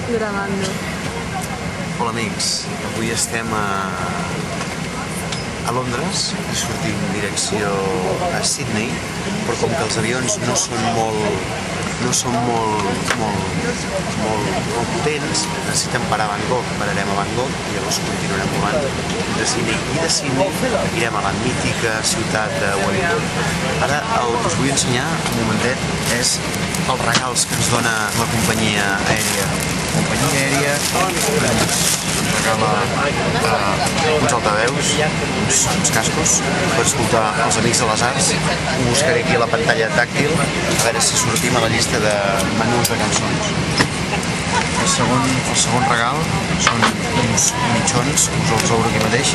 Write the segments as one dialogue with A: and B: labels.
A: Grabando.
B: Hola amics, avui estem a Londres i sortim direcció a Sydney, però com que els avions no són molt potents, necessitem parar a Bangkok. Pararem a Bangkok i llavors continuarem volant de Sydney. I de Sydney irem a la mítica ciutat de Wellington. Ara el que us vull ensenyar un momentet és els regals que ens dona la companyia aèria. La companyia aèria ens regala uns altaveus, uns cascos per escoltar els Amics de les Arts. Ho buscaré aquí a la pantalla tàctil, a veure si sortim a la llista de menús de cançons. El segon regal són uns mitjons, us els obro aquí mateix,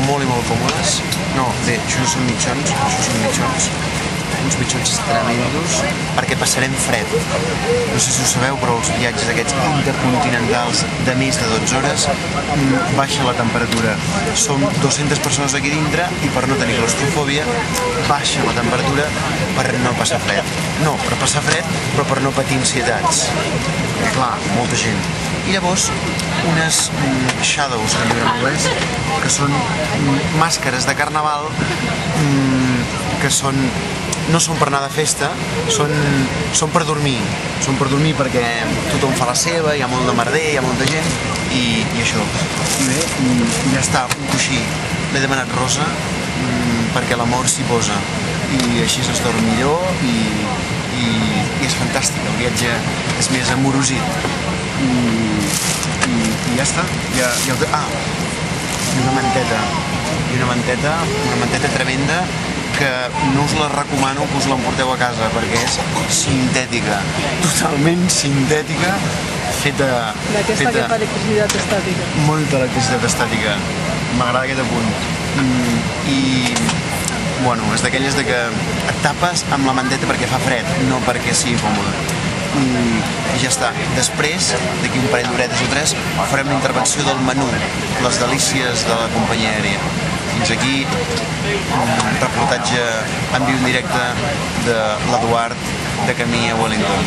B: molt i molt còmodes. No, bé, això no són mitjons, això són mitjons. Uns mitjons tremendos perquè passarem fred. No sé si ho sabeu, però els viatges aquests intercontinentals de més de 12 hores baixa la temperatura. Som 200 persones aquí dintre i per no tenir claustrofòbia baixa la temperatura per no passar fred. No, per passar fred, però per no patir ansietats. Perquè clar, molta gent. I llavors unes shadows, que diuen en anglès, que són màscares de carnaval que no són per anar de festa, són per dormir. Són per dormir perquè tothom fa la seva, hi ha molt de merder, hi ha molta gent, i això. I bé, ja està, un coixí. L'he demanat rosa perquè l'amor s'hi posa. I així es dorm millor i és fantàstic. El viatge és més amorosit. I ja està. I una manteta. Una manteta tremenda que no us la recomano que us l'emporteu a casa perquè és sintètica, totalment sintètica, feta...
A: D'aquesta que fa electricitat estàtica.
B: Molta electricitat estàtica, m'agrada aquest apunt. I, bueno, és d'aquelles de que et tapes amb la manteta perquè fa fred, no perquè sigui còmode. I ja està. Després, d'aquí un parell d'horetes o tres, farem la intervenció del menú, les delícies de la companyia aèria. Fins aquí un reportatge en viu en directe de l'Eduard de camí a Wellington.